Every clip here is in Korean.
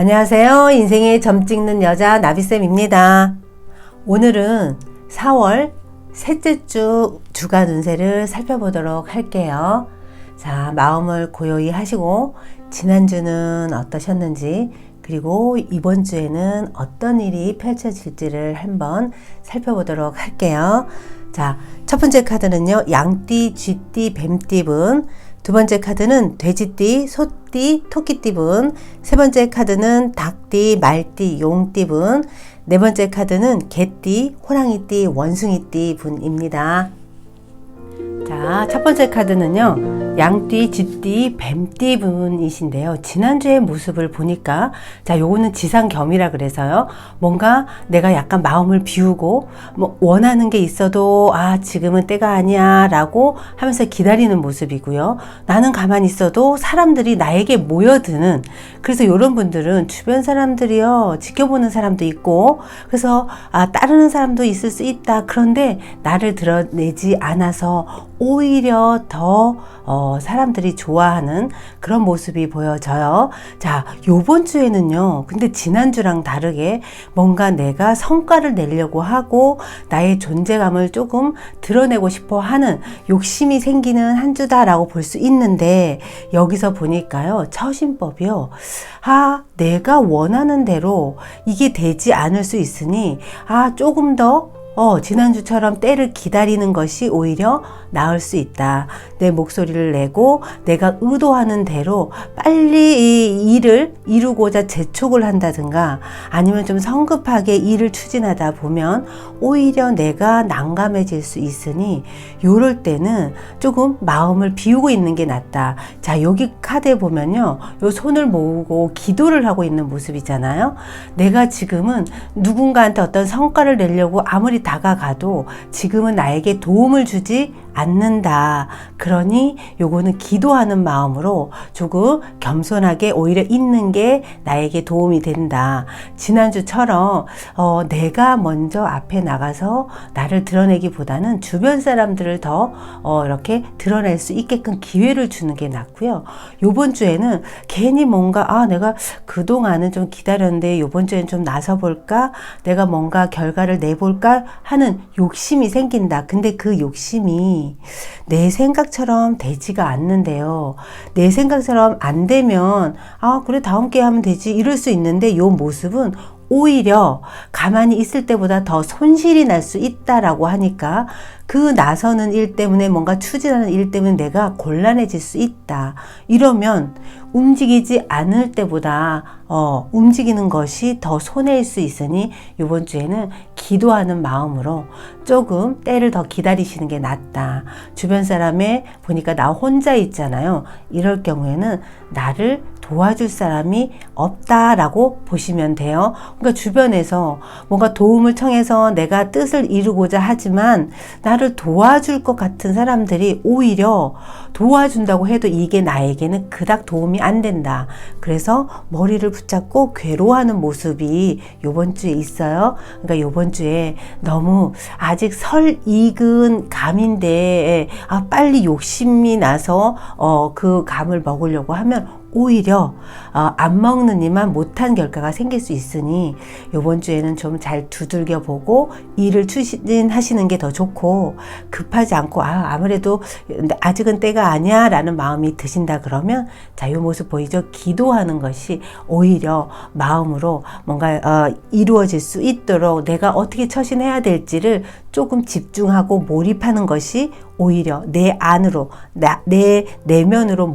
안녕하세요. 인생의 점 찍는 여자 나비쌤입니다. 오늘은 4월 셋째 주 주간 운세를 살펴보도록 할게요. 자, 마음을 고요히 하시고 지난주는 어떠셨는지, 그리고 이번 주에는 어떤 일이 펼쳐질지를 한번 살펴보도록 할게요. 자, 첫 번째 카드는요, 양띠, 쥐띠, 뱀띠분. 두 번째 카드는 돼지띠, 소띠, 토끼띠분. 세 번째 카드는 닭띠, 말띠, 용띠분. 네 번째 카드는 개띠, 호랑이띠, 원숭이띠 분입니다. 자, 첫 번째 카드는요, 양띠, 쥐띠, 뱀띠 분이신데요. 지난주의 모습을 보니까, 자, 요거는 지상겸이라 그래서요, 뭔가 내가 약간 마음을 비우고, 원하는 게 있어도, 지금은 때가 아니야, 라고 하면서 기다리는 모습이고요. 나는 가만히 있어도 사람들이 나에게 모여드는, 그래서 요런 분들은 주변 사람들이요, 지켜보는 사람도 있고, 그래서, 따르는 사람도 있을 수 있다. 그런데 나를 드러내지 않아서 오히려 더 사람들이 좋아하는 그런 모습이 보여져요. 자, 요번 주에는요, 근데 지난주랑 다르게 뭔가 내가 성과를 내려고 하고 나의 존재감을 조금 드러내고 싶어 하는 욕심이 생기는 한 주다라고 볼 수 있는데, 여기서 보니까요, 처신법이요, 내가 원하는 대로 이게 되지 않을 수 있으니 조금 더 지난주처럼 때를 기다리는 것이 오히려 나을 수 있다. 내 목소리를 내고 내가 의도하는 대로 빨리 이 일을 이루고자 재촉을 한다든가, 아니면 좀 성급하게 일을 추진하다 보면 오히려 내가 난감해질 수 있으니, 요럴 때는 조금 마음을 비우고 있는 게 낫다. 자, 여기 카드에 보면요, 요 손을 모으고 기도를 하고 있는 모습이잖아요. 내가 지금은 누군가한테 어떤 성과를 내려고 아무리 다가가도 지금은 나에게 도움을 주지 않는다. 그러니 요거는 기도하는 마음으로 조금 겸손하게 오히려 있는 게 나에게 도움이 된다. 지난주처럼 내가 먼저 앞에 나가서 나를 드러내기보다는 주변 사람들을 더 이렇게 드러낼 수 있게끔 기회를 주는 게 낫고요. 요번 주에는 괜히 뭔가 내가 그동안은 좀 기다렸는데 요번 주에는 좀 나서볼까? 내가 뭔가 결과를 내볼까? 하는 욕심이 생긴다. 근데 그 욕심이 내 생각처럼 되지가 않는데요. 내 생각처럼 안 되면 그래, 다음 기회에 하면 되지, 이럴 수 있는데, 요 모습은 오히려 가만히 있을 때보다 더 손실이 날 수 있다라고 하니까, 그 나서는 일 때문에, 뭔가 추진하는 일 때문에 내가 곤란해질 수 있다. 이러면 움직이지 않을 때보다 움직이는 것이 더 손해일 수 있으니, 이번 주에는 기도하는 마음으로 조금 때를 더 기다리시는 게 낫다. 주변 사람에 보니까 나 혼자 있잖아요. 이럴 경우에는 나를 도와줄 사람이 없다라고 보시면 돼요. 그러니까 주변에서 뭔가 도움을 청해서 내가 뜻을 이루고자 하지만 나를 도와줄 것 같은 사람들이 오히려 도와준다고 해도 이게 나에게는 그닥 도움이 안 된다. 그래서 머리를 붙잡고 괴로워하는 모습이 요번 주에 있어요. 그러니까 요번 주에 너무 아직 설 익은 감인데 빨리 욕심이 나서 그 감을 먹으려고 하면 오히려 안 먹는 이만 못한 결과가 생길 수 있으니, 이번 주에는 좀 잘 두들겨 보고 일을 추진하시는 게 더 좋고, 급하지 않고 아무래도 아직은 때가 아니야 라는 마음이 드신다 그러면, 자, 이 모습 보이죠? 기도하는 것이 오히려 마음으로 뭔가 이루어질 수 있도록 내가 어떻게 처신해야 될지를 조금 집중하고 몰입하는 것이 오히려 내 안으로, 내 내면으로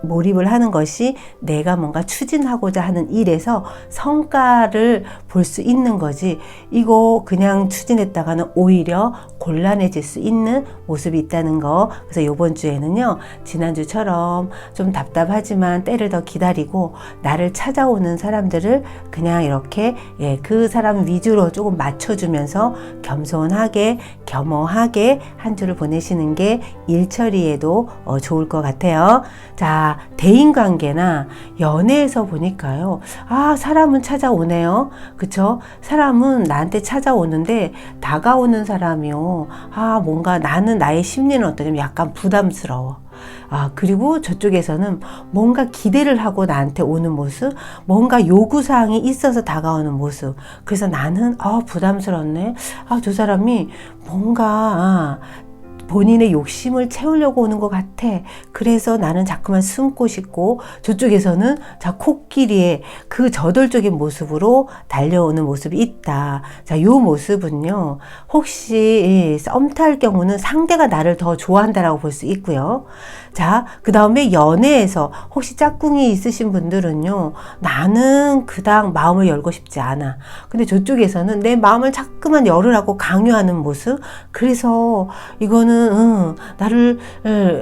몰입을 하는 것이 내가 뭔가 추진하고자 하는 일에서 성과를 볼 수 있는 거지, 이거 그냥 추진했다가는 오히려 곤란해질 수 있는 모습이 있다는 거. 그래서 이번 주에는요, 지난주처럼 좀 답답하지만 때를 더 기다리고 나를 찾아오는 사람들을 그냥 이렇게 그 사람 위주로 조금 맞춰주면서 겸손하게 겸허하게 한 주를 보내시는 게 일처리에도 좋을 것 같아요. 자, 대인관계나 연애에서 보니까요, 사람은 찾아오네요. 그쵸? 사람은 나한테 찾아오는데 다가오는 사람이요, 뭔가 나는 나의 심리는 어떠냐면 약간 부담스러워. 그리고 저쪽에서는 뭔가 기대를 하고 나한테 오는 모습, 뭔가 요구사항이 있어서 다가오는 모습. 그래서 나는 부담스럽네. 저 사람이 뭔가 본인의 욕심을 채우려고 오는 것 같아. 그래서 나는 자꾸만 숨고 싶고, 저쪽에서는 코끼리의 그 저돌적인 모습으로 달려오는 모습이 있다. 자, 요 모습은요, 혹시 썸 탈 경우는 상대가 나를 더 좋아한다라고 볼 수 있고요. 자, 그 다음에 연애에서 혹시 짝꿍이 있으신 분들은요, 나는 그닥 마음을 열고 싶지 않아. 근데 저쪽에서는 내 마음을 자꾸만 열으라고 강요하는 모습. 그래서 이거는 나를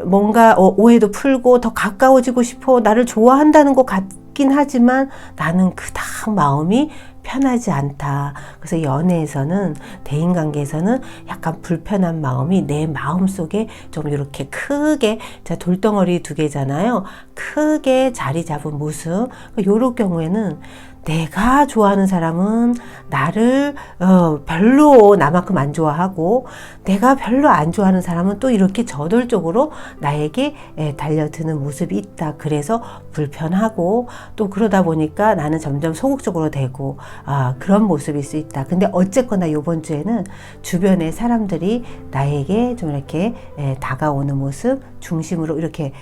뭔가 오해도 풀고 더 가까워지고 싶어, 나를 좋아한다는 것 같긴 하지만 나는 그닥 마음이 편하지 않다. 그래서 연애에서는, 대인관계에서는 약간 불편한 마음이 내 마음속에 좀 이렇게 크게, 자, 돌덩어리 두 개잖아요. 크게 자리 잡은 모습. 요럴 경우에는 내가 좋아하는 사람은 나를 별로 나만큼 안 좋아하고, 내가 별로 안 좋아하는 사람은 또 이렇게 저돌적으로 나에게 달려드는 모습이 있다. 그래서 불편하고, 또 그러다 보니까 나는 점점 소극적으로 되고, 그런 모습일 수 있다. 근데 어쨌거나 이번 주에는 주변의 사람들이 나에게 좀 이렇게 다가오는 모습 중심으로 이렇게,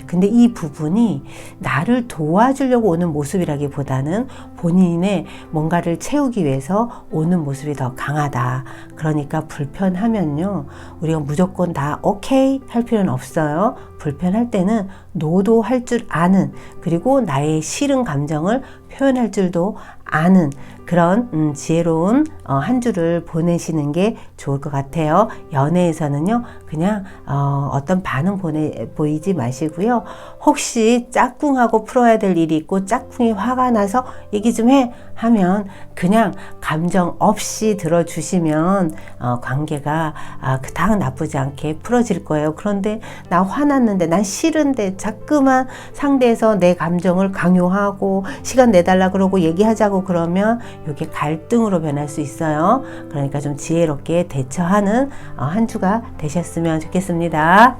근데 이 부분이 나를 도와주려고 오는 모습이라기보다는 본인의 뭔가를 채우기 위해서 오는 모습이 더 강하다. 그러니까 불편하면요, 우리가 무조건 다 오케이 할 필요는 없어요. 불편할 때는 노도 할 줄 아는, 그리고 나의 싫은 감정을 표현할 줄도 아는 그런 지혜로운 한 주를 보내시는 게 좋을 것 같아요. 연애에서는요, 그냥 어떤 반응 보이지 마시고요. 혹시 짝꿍하고 풀어야 될 일이 있고 짝꿍이 화가 나서 얘기 좀 해 하면 그냥 감정 없이 들어주시면 관계가 그닥 나쁘지 않게 풀어질 거예요. 그런데 나 화났는데, 난 싫은데 자꾸만 상대에서 내 감정을 강요하고 시간 내달라 그러고 얘기하자고 그러면 이게 갈등으로 변할 수 있어요. 그러니까 좀 지혜롭게 대처하는 한 주가 되셨으면 좋겠습니다.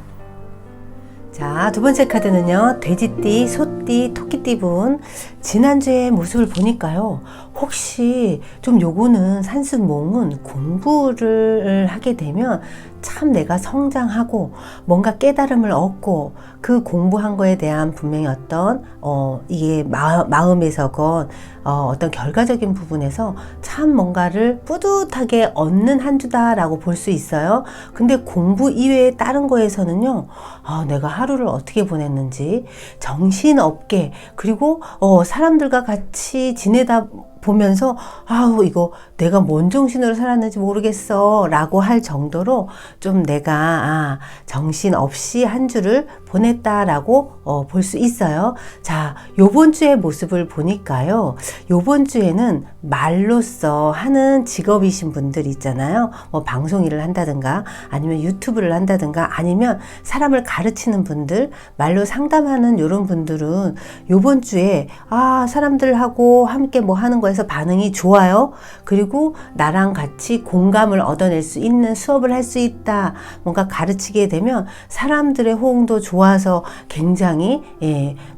자, 두 번째 카드는요, 돼지띠, 소띠, 토끼띠 분. 지난주에 모습을 보니까요, 혹시 좀 요거는 산수몽은 공부를 하게 되면 참 내가 성장하고 뭔가 깨달음을 얻고, 그 공부한 거에 대한 분명히 어떤 이게 마음에서건 어떤 결과적인 부분에서 참 뭔가를 뿌듯하게 얻는 한 주다라고 볼 수 있어요. 근데 공부 이외에 다른 거에서는요, 내가 하루를 어떻게 보냈는지 정신없게, 그리고 사람들과 같이 지내다 보면서 이거 내가 뭔 정신으로 살았는지 모르겠어 라고 할 정도로 좀 내가 정신없이 한 주를 보냈다라고 볼 수 있어요. 자, 요번 주의 모습을 보니까요, 요번 주에는 말로써 하는 직업이신 분들 있잖아요. 뭐 방송 일을 한다든가, 아니면 유튜브를 한다든가, 아니면 사람을 가르치는 분들, 말로 상담하는 이런 분들은 요번 주에 사람들하고 함께 뭐 하는 거에서 반응이 좋아요. 그리고 나랑 같이 공감을 얻어낼 수 있는 수업을 할 수 있다. 뭔가 가르치게 되면 사람들의 호응도 좋아서 굉장히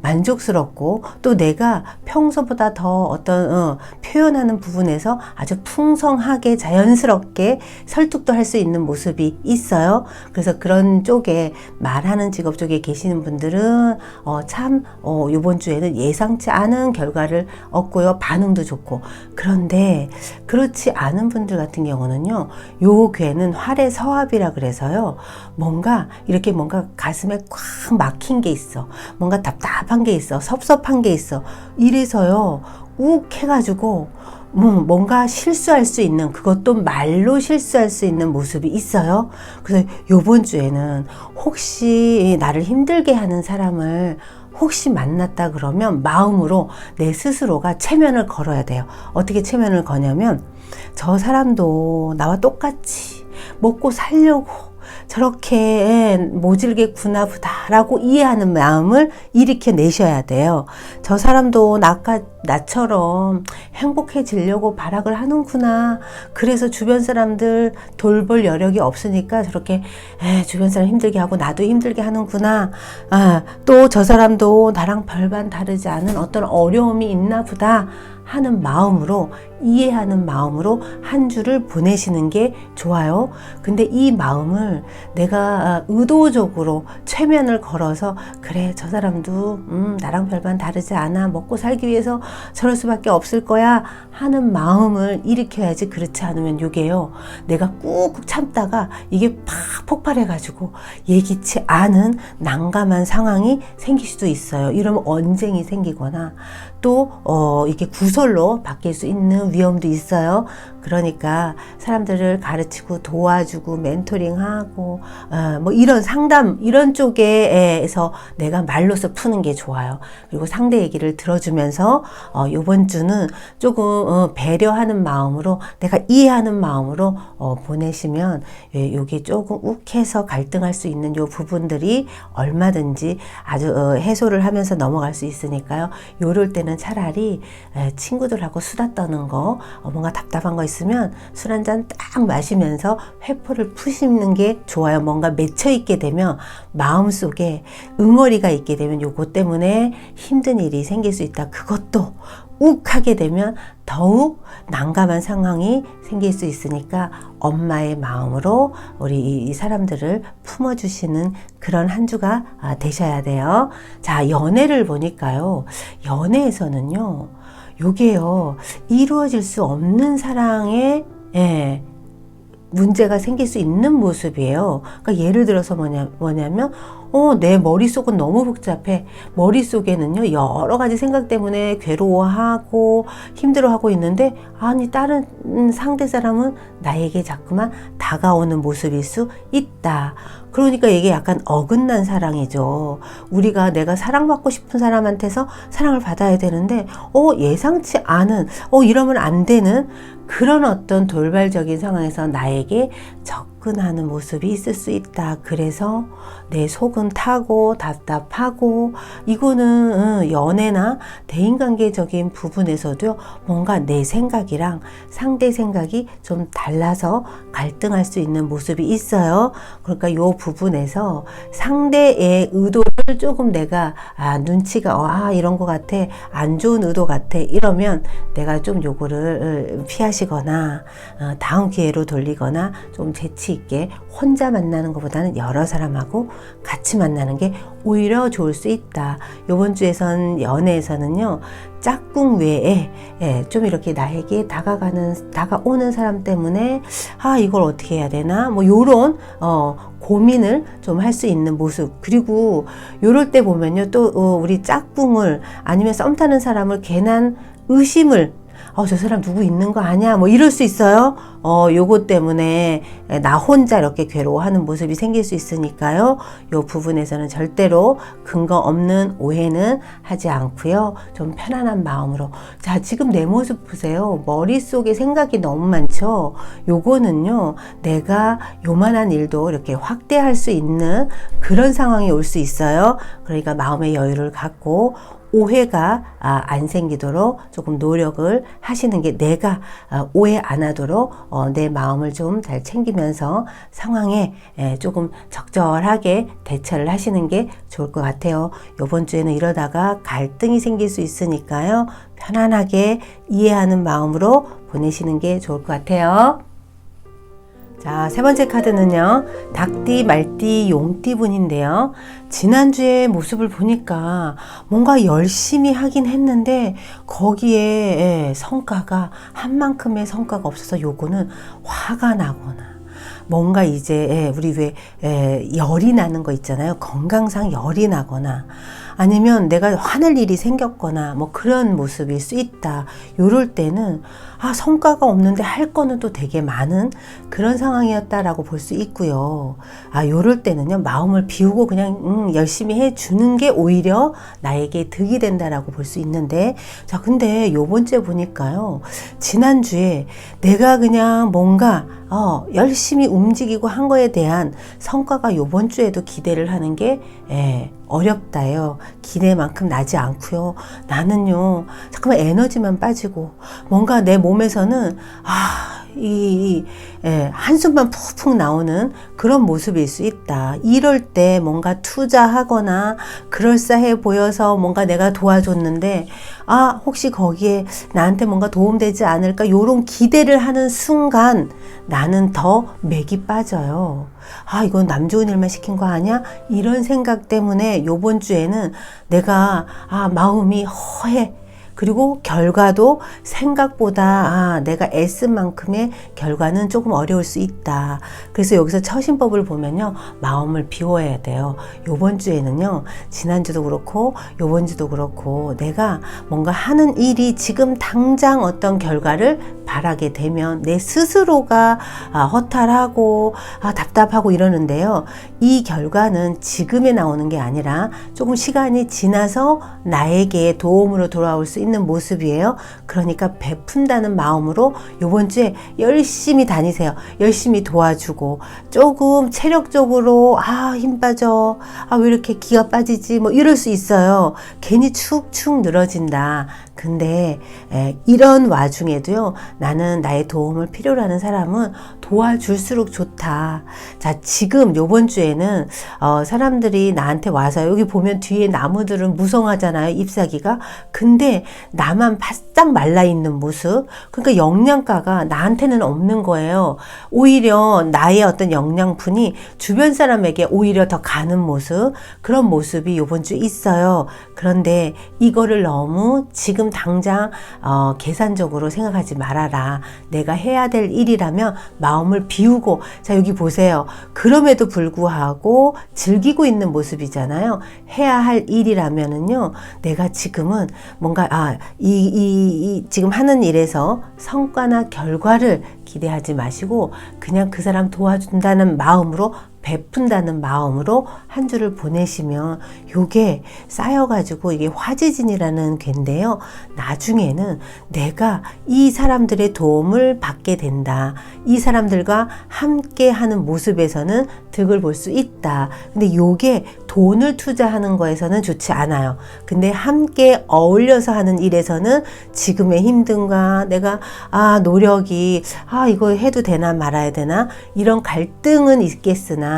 만족스럽고, 또 내가 평소보다 더 어떤 표현하는 부분에서 아주 풍성하게 자연스럽게 설득도 할 수 있는 모습이 있어요. 그래서 그런 쪽에, 말하는 직업 쪽에 계시는 분들은 참 이번 주에는 예상치 않은 결과를 얻고요, 반응도 좋고. 그런데 그렇지 않은 분들 같은 경우는요, 요 괴는 활의 서합이라 그래서요, 뭔가 이렇게 뭔가 가슴에 꽉 막힌 게 있어, 뭔가 답답한 게 있어, 섭섭한 게 있어, 이래서요 욱 해가지고 뭔가 실수할 수 있는, 그것도 말로 실수할 수 있는 모습이 있어요. 그래서 요번 주에는 혹시 나를 힘들게 하는 사람을 혹시 만났다 그러면 마음으로 내 스스로가 체면을 걸어야 돼요. 어떻게 체면을 거냐면, 저 사람도 나와 똑같이 먹고 살려고 저렇게 모질겠구나 보다 라고 이해하는 마음을 일으켜 내셔야 돼요. 저 사람도 나처럼 행복해지려고 발악을 하는구나. 그래서 주변 사람들 돌볼 여력이 없으니까 저렇게 주변 사람 힘들게 하고 나도 힘들게 하는구나. 또 저 사람도 나랑 별반 다르지 않은 어떤 어려움이 있나 보다 하는 마음으로, 이해하는 마음으로 한 주를 보내시는 게 좋아요. 근데 이 마음을 내가 의도적으로 최면을 걸어서 그래 저 사람도 나랑 별반 다르지 않아, 먹고 살기 위해서 저럴 수밖에 없을 거야 하는 마음을 일으켜야지. 그렇지 않으면 요게요, 내가 꾹꾹 참다가 이게 팍 폭발해가지고 예기치 않은 난감한 상황이 생길 수도 있어요. 이러면 언쟁이 생기거나 또 이게 구설로 바뀔 수 있는 위험도 있어요. 그러니까 사람들을 가르치고 도와주고 멘토링하고 뭐 이런 상담 이런 쪽에서 내가 말로서 푸는 게 좋아요. 그리고 상대 얘기를 들어주면서 요번 주는 조금 배려하는 마음으로, 내가 이해하는 마음으로 보내시면 요게 조금 욱해서 갈등할 수 있는 요 부분들이 얼마든지 아주 해소를 하면서 넘어갈 수 있으니까요. 요럴 때는 차라리 친구들하고 수다 떠는 거, 뭔가 답답한 거 있으면 술 한잔 딱 마시면서 회포를 푸시는 게 좋아요. 뭔가 맺혀 있게 되면, 마음속에 응어리가 있게 되면 요거 때문에 힘든 일이 생길 수 있다. 그것도 욱하게 되면 더욱 난감한 상황이 생길 수 있으니까 엄마의 마음으로 우리 이 사람들을 품어주시는 그런 한 주가 되셔야 돼요. 자, 연애를 보니까요, 연애에서는요 요게요, 이루어질 수 없는 사랑의 문제가 생길 수 있는 모습이에요. 그러니까 예를 들어서 뭐냐면 내 머릿속은 너무 복잡해. 머릿속에는요 여러 가지 생각 때문에 괴로워하고 힘들어하고 있는데, 아니 다른 상대 사람은 나에게 자꾸만 다가오는 모습일 수 있다. 그러니까 이게 약간 어긋난 사랑이죠. 우리가 내가 사랑받고 싶은 사람한테서 사랑을 받아야 되는데 예상치 않은 이러면 안 되는 그런 어떤 돌발적인 상황에서 나에게 접근하는 모습이 있을 수 있다. 그래서 내 속은 타고 답답하고, 이거는 연애나 대인관계적인 부분에서도 뭔가 내 생각이랑 상대 생각이 좀 달라서 갈등할 수 있는 모습이 있어요. 그러니까 이 부분에서 상대의 의도를 조금 내가 눈치가 이런 것 같아, 안 좋은 의도 같아, 이러면 내가 좀 요거를 피하시거나 다음 기회로 돌리거나 좀 재치 있게 혼자 만나는 것보다는 여러 사람하고 같이 만나는 게 오히려 좋을 수 있다. 요번 주에선 연애에서는요, 짝꿍 외에 좀 이렇게 나에게 다가오는 사람 때문에 이걸 어떻게 해야 되나, 뭐 요런 고민을 좀 할 수 있는 모습. 그리고 요럴 때 보면요, 또 우리 짝꿍을 아니면 썸 타는 사람을 괜한 의심을, 저 사람 누구 있는 거 아니야? 뭐 이럴 수 있어요. 요거 때문에 나 혼자 이렇게 괴로워하는 모습이 생길 수 있으니까요. 요 부분에서는 절대로 근거 없는 오해는 하지 않고요. 좀 편안한 마음으로. 자, 지금 내 모습 보세요. 머릿속에 생각이 너무 많죠? 요거는요, 내가 요만한 일도 이렇게 확대할 수 있는 그런 상황이 올 수 있어요. 그러니까 마음의 여유를 갖고 오해가 안 생기도록 조금 노력을 하시는 게, 내가 오해 안 하도록 내 마음을 좀 잘 챙기면서 상황에 조금 적절하게 대처를 하시는 게 좋을 것 같아요. 이번 주에는 이러다가 갈등이 생길 수 있으니까요, 편안하게 이해하는 마음으로 보내시는 게 좋을 것 같아요. 자, 세 번째 카드는요, 닭띠, 말띠, 용띠 분인데요. 지난주에 모습을 보니까 뭔가 열심히 하긴 했는데 거기에 성과가 한 만큼의 성과가 없어서 요거는 화가 나거나, 뭔가 이제 우리 왜 열이 나는 거 있잖아요. 건강상 열이 나거나, 아니면 내가 화낼 일이 생겼거나 뭐 그런 모습일 수 있다. 요럴 때는 성과가 없는데 할 거는 또 되게 많은 그런 상황이었다라고 볼 수 있고요. 요럴 때는요, 마음을 비우고 그냥 열심히 해주는 게 오히려 나에게 득이 된다라고 볼 수 있는데, 자, 근데 요번 주에 보니까요, 지난주에 내가 그냥 뭔가 열심히 움직이고 한 거에 대한 성과가 요번 주에도 기대를 하는 게 어렵다요. 기대만큼 나지 않고요. 나는요, 잠깐만 에너지만 빠지고 뭔가 내 몸에서는 한숨만 푹푹 나오는 그런 모습일 수 있다. 이럴 때 뭔가 투자하거나 그럴싸해 보여서 뭔가 내가 도와줬는데 혹시 거기에 나한테 뭔가 도움되지 않을까 요런 기대를 하는 순간 나는 더 맥이 빠져요. 이건 남 좋은 일만 시킨 거 아니야? 이런 생각 때문에 요번 주에는 내가 마음이 허해. 그리고 결과도 생각보다 내가 애쓴 만큼의 결과는 조금 어려울 수 있다. 그래서 여기서 처신법을 보면요, 마음을 비워야 돼요. 요번 주에는요, 지난주도 그렇고 요번 주도 그렇고 내가 뭔가 하는 일이 지금 당장 어떤 결과를 바라게 되면 내 스스로가 허탈하고 답답하고 이러는데요, 이 결과는 지금에 나오는 게 아니라 조금 시간이 지나서 나에게 도움으로 돌아올 수 있는 모습이에요. 그러니까 베푼다는 마음으로 이번 주에 열심히 다니세요. 열심히 도와주고, 조금 체력적으로 힘 빠져, 왜 이렇게 기가 빠지지, 뭐 이럴 수 있어요. 괜히 축축 늘어진다. 근데 이런 와중에도요, 나는 나의 도움을 필요로 하는 사람은 도와줄수록 좋다. 자, 지금 요번 주에는 사람들이 나한테 와서, 여기 보면 뒤에 나무들은 무성하잖아요, 잎사귀가. 근데 나만 바싹 말라있는 모습, 그러니까 영양가가 나한테는 없는 거예요. 오히려 나의 어떤 영양분이 주변 사람에게 오히려 더 가는 모습, 그런 모습이 요번 주 있어요. 그런데 이거를 너무 지금 당장 계산적으로 생각하지 말아라. 내가 해야 될 일이라면 마음을 비우고, 자, 여기 보세요. 그럼에도 불구하고 즐기고 있는 모습이잖아요. 해야 할 일이라면은요, 내가 지금은 뭔가 지금 하는 일에서 성과나 결과를 기대하지 마시고 그냥 그 사람 도와준다는 마음으로, 베푼다는 마음으로 한 주를 보내시면 요게 쌓여가지고 이게 화지진이라는 괴인데요. 나중에는 내가 이 사람들의 도움을 받게 된다. 이 사람들과 함께 하는 모습에서는 득을 볼 수 있다. 근데 요게 돈을 투자하는 거에서는 좋지 않아요. 근데 함께 어울려서 하는 일에서는 지금의 힘듦과 내가 노력이 이거 해도 되나 말아야 되나 이런 갈등은 있겠으나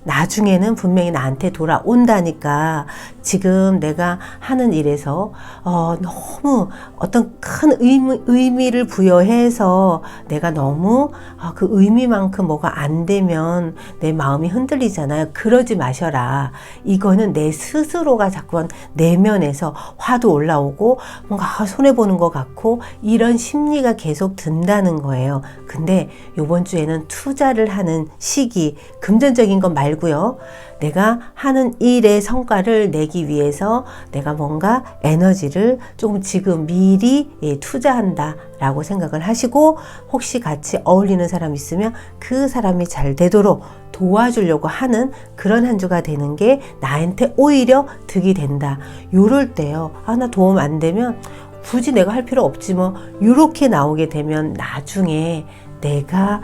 나중에는 분명히 나한테 돌아온다니까. 지금 내가 하는 일에서 너무 어떤 큰 의미를 부여해서 내가 너무 그 의미만큼 뭐가 안 되면 내 마음이 흔들리잖아요. 그러지 마셔라. 이거는 내 스스로가 자꾸만 내면에서 화도 올라오고 뭔가 손해보는 것 같고 이런 심리가 계속 든다는 거예요. 근데 이번 주에는 투자를 하는 시기, 금전적인 것 말고요. 내가 하는 일의 성과를 내기 위해서 내가 뭔가 에너지를 조금 지금 미리 투자한다 라고 생각을 하시고, 혹시 같이 어울리는 사람 있으면 그 사람이 잘 되도록 도와주려고 하는 그런 한 주가 되는 게 나한테 오히려 득이 된다. 요럴 때요, 나 도움 안 되면 굳이 내가 할 필요 없지 뭐, 요렇게 나오게 되면 나중에 내가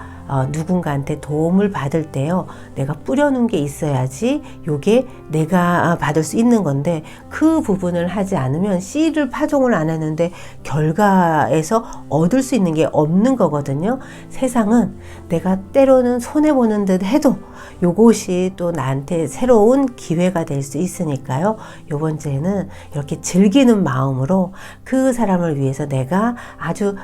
누군가한테 도움을 받을 때요, 내가 뿌려놓은 게 있어야지 요게 내가 받을 수 있는 건데, 그 부분을 하지 않으면 씨를 파종을 안 하는데 결과에서 얻을 수 있는 게 없는 거거든요. 세상은 내가 때로는 손해보는 듯 해도 요것이 또 나한테 새로운 기회가 될 수 있으니까요. 요번 주에는 이렇게 즐기는 마음으로 그 사람을 위해서 내가 아주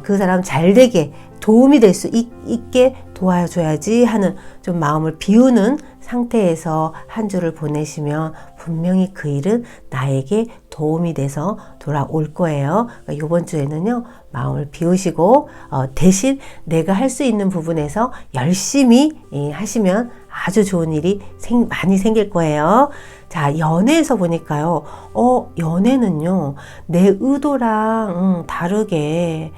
그 사람 잘 되게 도움이 될 수 있게 도와줘야지 하는 좀 마음을 비우는 상태에서 한 주를 보내시면 분명히 그 일은 나에게 도움이 돼서 돌아올 거예요. 그러니까 이번 주에는요, 마음을 비우시고 대신 내가 할 수 있는 부분에서 열심히 하시면 아주 좋은 일이 많이 생길 거예요. 자, 연애에서 보니까요, 연애는요, 내 의도랑 다르게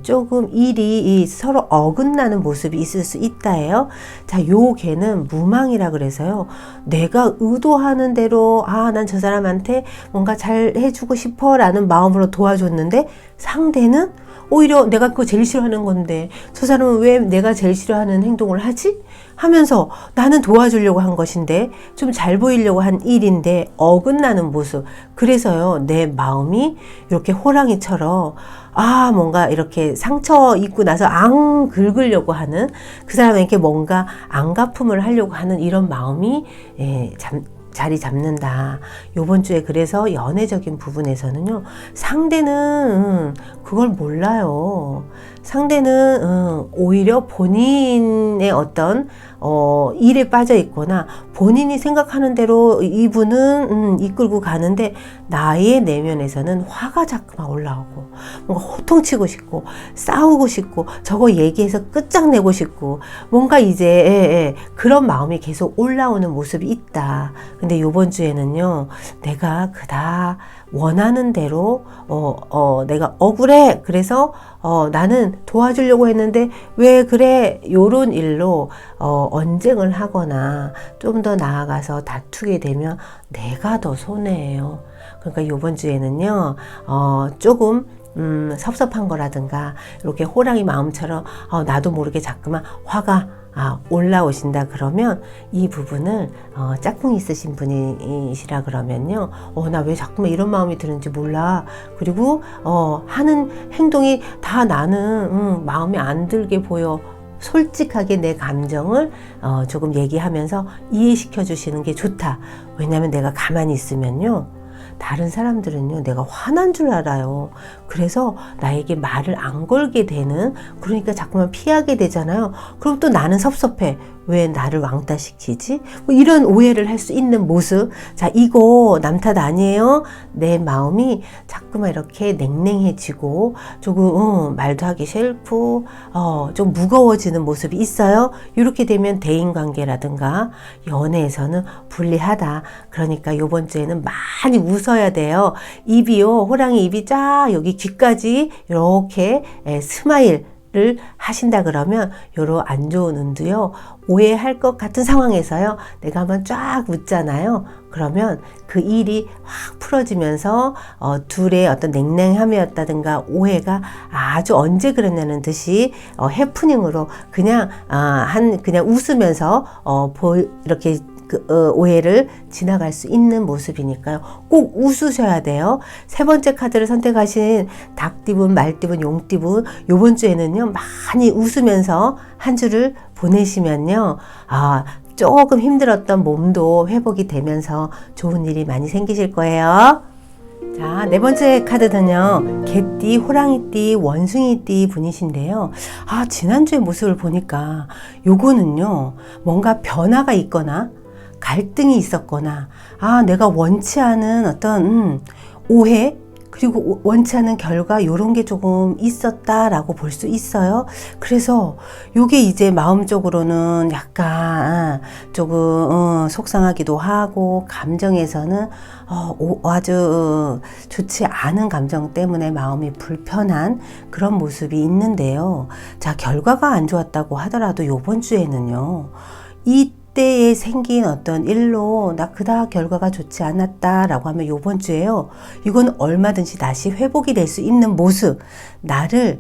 조금 일이 서로 어긋나는 모습이 있을 수 있다예요. 자, 요 개는 무망이라 그래서요, 내가 의도하는 대로 난 저 사람한테 뭔가 잘 해주고 싶어 라는 마음으로 도와줬는데 상대는 오히려 내가 그거 제일 싫어하는 건데 저 사람은 왜 내가 제일 싫어하는 행동을 하지? 하면서 나는 도와주려고 한 것인데, 좀 잘 보이려고 한 일인데 어긋나는 모습. 그래서요, 내 마음이 이렇게 호랑이처럼 뭔가 이렇게 상처 입고 나서 앙 긁으려고 하는, 그 사람에게 뭔가 안갚음을 하려고 하는 이런 마음이 자리 잡는다. 요번 주에 그래서 연애적인 부분에서는요, 상대는 그걸 몰라요. 상대는 오히려 본인의 어떤 일에 빠져 있거나 본인이 생각하는 대로 이분은 이끌고 가는데, 나의 내면에서는 화가 자꾸만 올라오고 뭔가 호통치고 싶고 싸우고 싶고 저거 얘기해서 끝장내고 싶고 뭔가 이제 그런 마음이 계속 올라오는 모습이 있다. 근데 요번 주에는요, 내가 그다 원하는 대로 내가 억울해, 그래서 나는 도와주려고 했는데 왜 그래, 요런 일로 언쟁을 하거나 좀 더 나아가서 다투게 되면 내가 더 손해예요. 그러니까 요번 주에는요, 조금 섭섭한 거라든가 이렇게 호랑이 마음처럼 나도 모르게 자꾸만 화가 올라오신다 그러면, 이 부분을 짝꿍이 있으신 분이시라 그러면요, 나 왜 자꾸만 이런 마음이 드는지 몰라. 그리고 하는 행동이 다 나는 마음에 안 들게 보여. 솔직하게 내 감정을 조금 얘기하면서 이해시켜 주시는 게 좋다. 왜냐하면 내가 가만히 있으면요, 다른 사람들은요, 내가 화난 줄 알아요. 그래서 나에게 말을 안 걸게 되는, 그러니까 자꾸만 피하게 되잖아요. 그럼 또 나는 섭섭해. 왜 나를 왕따시키지? 뭐 이런 오해를 할 수 있는 모습. 자, 이거 남 탓 아니에요. 내 마음이 자꾸만 이렇게 냉랭해지고 조금 말도 하기 싫고 좀 무거워지는 모습이 있어요. 이렇게 되면 대인관계라든가 연애에서는 불리하다. 그러니까 요번 주에는 많이 웃어야 돼요. 입이요, 호랑이 입이 쫙 여기 귀까지 이렇게 스마일 를 하신다 그러면 요런 안 좋은 운도요, 오해할 것 같은 상황에서요, 내가 한번 쫙 웃잖아요. 그러면 그 일이 확 풀어지면서 둘의 어떤 냉랭함이었다든가 오해가 아주 언제 그랬냐는 듯이 해프닝으로 그냥 그냥 웃으면서 이렇게 오해를 지나갈 수 있는 모습이니까요. 꼭 웃으셔야 돼요. 세 번째 카드를 선택하신 닭띠분, 말띠분, 용띠분, 요번 주에는요, 많이 웃으면서 한 주를 보내시면요, 조금 힘들었던 몸도 회복이 되면서 좋은 일이 많이 생기실 거예요. 자, 네 번째 카드는요, 개띠, 호랑이띠, 원숭이띠 분이신데요. 지난주의 모습을 보니까 요거는요, 뭔가 변화가 있거나 갈등이 있었거나 내가 원치 않은 어떤 오해, 그리고 원치 않은 결과, 요런 게 조금 있었다라고 볼 수 있어요. 그래서 요게 이제 마음적으로는 약간 조금 속상하기도 하고, 감정에서는 아주 좋지 않은 감정 때문에 마음이 불편한 그런 모습이 있는데요. 자, 결과가 안 좋았다고 하더라도 요번 주에는요, 이때에 생긴 어떤 일로 나 그닥 결과가 좋지 않았다라고 하면 요번 주에요, 이건 얼마든지 다시 회복이 될 수 있는 모습, 나를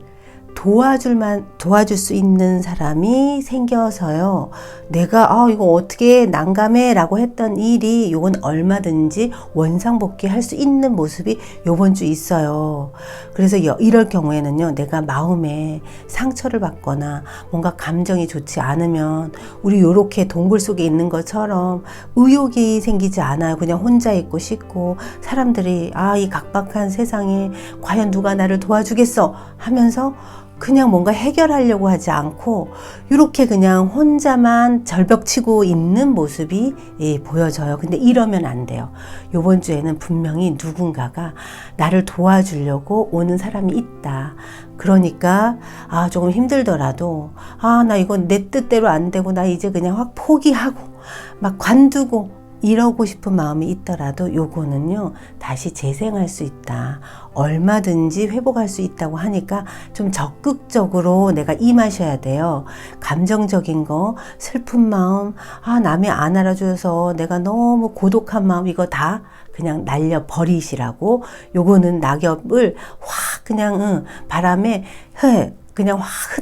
도와줄 수 있는 사람이 생겨서요, 내가 이거 어떻게 난감해 라고 했던 일이 이건 얼마든지 원상복귀 할 수 있는 모습이 요번 주 있어요. 그래서 이럴 경우에는요, 내가 마음에 상처를 받거나 뭔가 감정이 좋지 않으면 우리 요렇게 동굴 속에 있는 것처럼 의욕이 생기지 않아요. 그냥 혼자 있고 싶고, 사람들이 이 각박한 세상에 과연 누가 나를 도와주겠어 하면서 그냥 뭔가 해결하려고 하지 않고 이렇게 그냥 혼자만 절벽치고 있는 모습이 보여져요. 근데 이러면 안 돼요. 이번 주에는 분명히 누군가가 나를 도와주려고 오는 사람이 있다. 그러니까 조금 힘들더라도 나 이건 내 뜻대로 안 되고 나 이제 그냥 확 포기하고 막 관두고 이러고 싶은 마음이 있더라도 요거는요, 다시 재생할 수 있다. 얼마든지 회복할 수 있다고 하니까 좀 적극적으로 내가 임하셔야 돼요. 감정적인 거, 슬픈 마음, 남이 안 알아줘서 내가 너무 고독한 마음, 이거 다 그냥 날려버리시라고. 요거는 낙엽을 확 그냥 바람에 그냥 확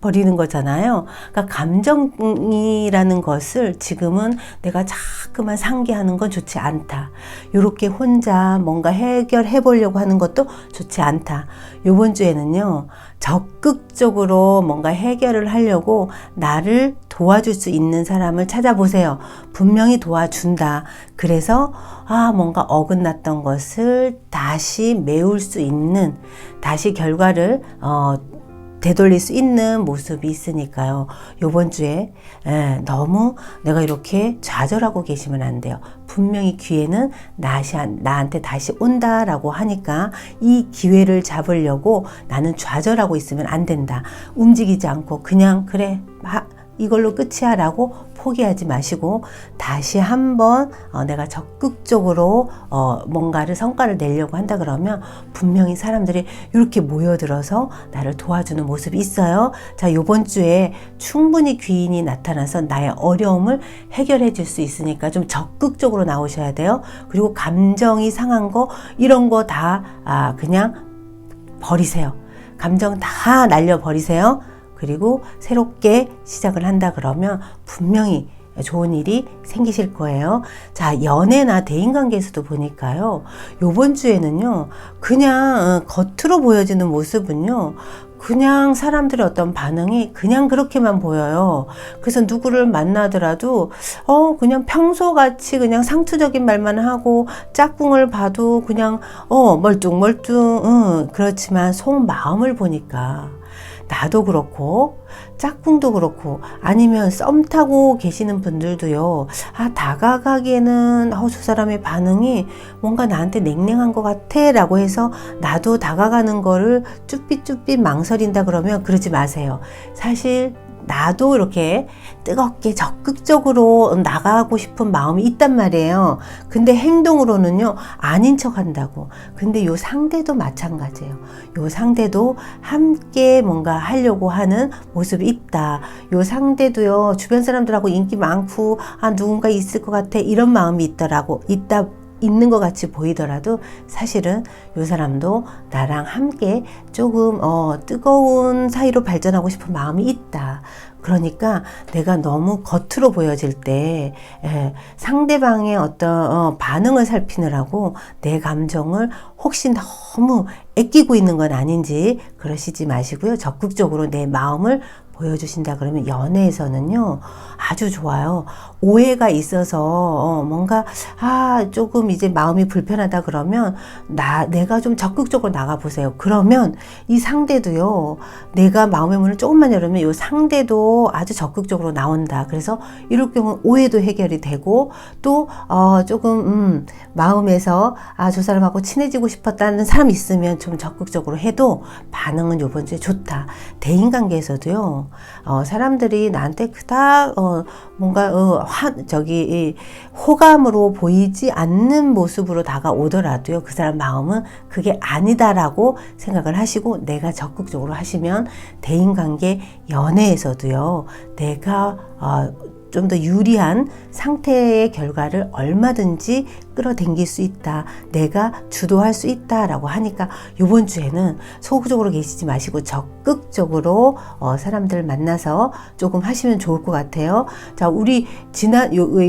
버리는 거잖아요. 그러니까 감정이라는 것을 지금은 내가 자꾸만 상기하는 건 좋지 않다. 이렇게 혼자 뭔가 해결해 보려고 하는 것도 좋지 않다. 이번 주에는요, 적극적으로 뭔가 해결을 하려고 나를 도와줄 수 있는 사람을 찾아보세요. 분명히 도와준다. 그래서 뭔가 어긋났던 것을 다시 메울 수 있는, 다시 결과를 되돌릴 수 있는 모습이 있으니까요. 요번 주에 너무 내가 이렇게 좌절하고 계시면 안 돼요. 분명히 기회는 나한테 다시 온다라고 하니까 이 기회를 잡으려고 나는 좌절하고 있으면 안 된다. 움직이지 않고 그냥 그래 이걸로 끝이야 라고 포기하지 마시고 다시 한번 내가 적극적으로 뭔가를 성과를 내려고 한다 그러면 분명히 사람들이 이렇게 모여들어서 나를 도와주는 모습이 있어요. 자, 요번 주에 충분히 귀인이 나타나서 나의 어려움을 해결해 줄 수 있으니까 좀 적극적으로 나오셔야 돼요. 그리고 감정이 상한 거 이런 거 다 그냥 버리세요. 감정 다 날려버리세요. 그리고 새롭게 시작을 한다 그러면 분명히 좋은 일이 생기실 거예요. 자, 연애나 대인관계에서도 보니까요. 요번 주에는요. 그냥 겉으로 보여지는 모습은요. 그냥 사람들의 어떤 반응이 그냥 그렇게만 보여요. 그래서 누구를 만나더라도 그냥 평소같이 그냥 상투적인 말만 하고 짝꿍을 봐도 그냥 멀뚱멀뚱 그렇지만 속마음을 보니까 나도 그렇고 짝꿍도 그렇고 아니면 썸 타고 계시는 분들도요. 다가가기에는 저 사람의 반응이 뭔가 나한테 냉랭한 것 같아 라고 해서 나도 다가가는 거를 쭈삣쭈삣 망설인다 그러면 그러지 마세요. 사실 나도 이렇게 뜨겁게 적극적으로 나가고 싶은 마음이 있단 말이에요. 근데 행동으로는요 아닌 척 한다고. 근데 요 상대도 마찬가지예요. 요 상대도 함께 뭔가 하려고 하는 모습이 있다. 요 상대도요 주변 사람들하고 인기 많고 누군가 있을 것 같아 이런 마음이 있는 것 같이 보이더라도 사실은 이 사람도 나랑 함께 조금 뜨거운 사이로 발전하고 싶은 마음이 있다. 그러니까 내가 너무 겉으로 보여질 때 상대방의 어떤 반응을 살피느라고 내 감정을 혹시 너무 애끼고 있는 건 아닌지 그러시지 마시고요. 적극적으로 내 마음을 보여주신다 그러면 연애에서는요 아주 좋아요. 오해가 있어서 뭔가 조금 이제 마음이 불편하다 그러면 내가 좀 적극적으로 나가 보세요. 그러면 이 상대도요 내가 마음의 문을 조금만 열으면 이 상대도 아주 적극적으로 나온다. 그래서 이럴 경우 오해도 해결이 되고 또 조금 마음에서 저 사람하고 친해지고 싶었다는 사람이 있으면 좀 적극적으로 해도 반응은 요번 주에 좋다. 대인관계에서도요 사람들이 나한테 그닥 뭔가 호감으로 보이지 않는 모습으로 다가오더라도요 그 사람 마음은 그게 아니다라고 생각을 하시고 내가 적극적으로 하시면 대인관계 연애에서도요 내가 좀 더 유리한 상태의 결과를 얼마든지 끌어당길 수 있다. 내가 주도할 수 있다라고 하니까 이번 주에는 소극적으로 계시지 마시고 적극적으로 사람들 만나서 조금 하시면 좋을 것 같아요. 자, 우리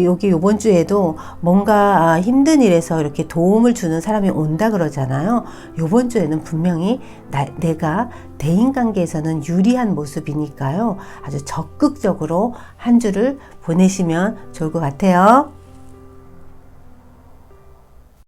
여기 이번 주에도 뭔가 힘든 일에서 이렇게 도움을 주는 사람이 온다 그러잖아요. 이번 주에는 분명히 내가 대인관계에서는 유리한 모습이니까요. 아주 적극적으로 한 주를 보내시면 좋을 것 같아요.